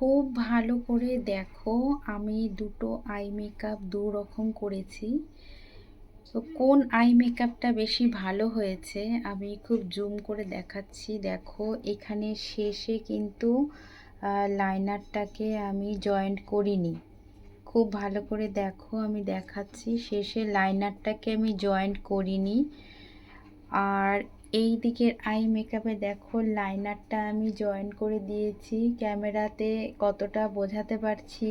খুব ভালো করে দেখো, আমি দুটো আই মেকআপ দু রকম করেছি। তো কোন আই মেকআপটা বেশি ভালো হয়েছে আমি খুব জুম করে দেখাচ্ছি। দেখো এখানে শেষে কিন্তু লাইনারটাকে আমি জয়েন্ট করিনি। খুব ভালো করে দেখো, আমি দেখাচ্ছি, শেষে লাইনারটাকে আমি জয়েন্ট করিনি। আর এই দিকের আই মেকআপে দেখো লাইনারটা আমি জয়েন করে দিয়েছি। ক্যামেরাতে কতটা বোঝাতে পারছি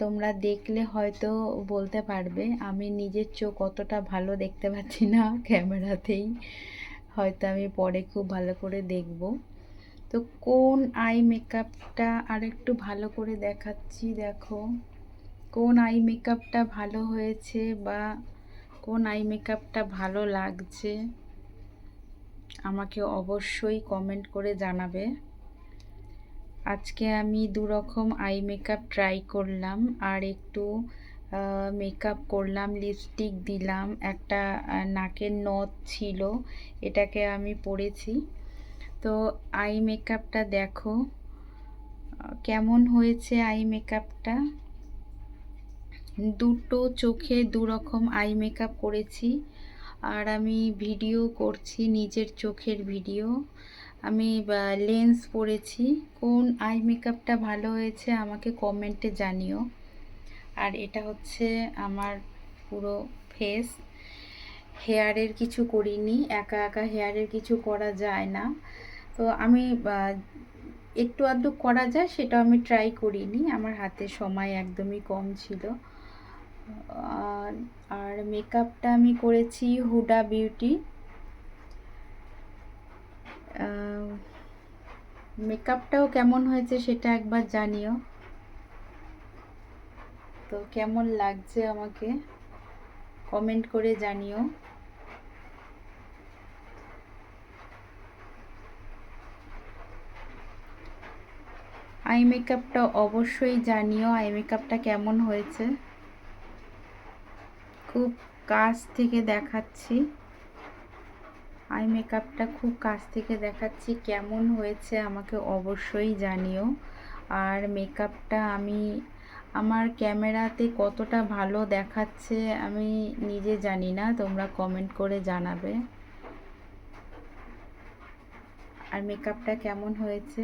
তোমরা দেখলে হয়তো বলতে পারবে। আমি নিজের চোখ অতটা ভালো দেখতে পাচ্ছি না ক্যামেরাতেই, হয়তো আমি পরে খুব ভালো করে দেখব। তো কোন আই মেকআপটা আরেকটু ভালো করে দেখাচ্ছি। দেখো কোন আই মেকআপটা ভালো হয়েছে বা কোন আই মেকআপটা ভালো লাগছে আমাকে অবশ্যই কমেন্ট করে জানাবে। আজকে আমি দু রকম আই মেকআপ ট্রাই করলাম, আর একটু মেকআপ করলাম, লিপস্টিক দিলাম, একটা নাকের নথ ছিল, এটাকে আমি পরেছি। তো আই মেকআপটা দেখো কেমন হয়েছে আই মেকআপটা। দুটো চোখে দু রকম আই মেকআপ করেছি, আর আমি ভিডিও করছি নিজের চোখের ভিডিও। আমি লেন্স পরেছি। কোন আই মেকআপটা ভালো হয়েছে আমাকে কমেন্টে জানিও। আর এটা হচ্ছে আমার পুরো ফেস। হেয়ারের কিছু করিনি, একা একা হেয়ারের কিছু করা যায় না। তো আমি একটু আধটু করা যায় সেটা আমি ট্রাই করিনি, আমার হাতে সময় একদমই কম ছিল। আর মেকআপটা আমি করেছি হুডা বিউটি। মেকআপটাও কেমন হয়েছে সেটা একবার জানিও। তো কেমন লাগছে আমাকে কমেন্ট করে জানিও। আই মেকআপটা অবশ্যই জানিও আই মেকআপটা কেমন হয়েছে। খুব কাছ থেকে দেখাচ্ছি, আই মেকআপটা খুব কাছ থেকে দেখাচ্ছি, কেমন হয়েছে আমাকে অবশ্যই জানিও। আর মেকআপটা আমি আমার ক্যামেরাতে কতটা ভালো দেখাচ্ছে আমি নিজে জানি না, তোমরা কমেন্ট করে জানাবে। আর মেকআপটা কেমন হয়েছে।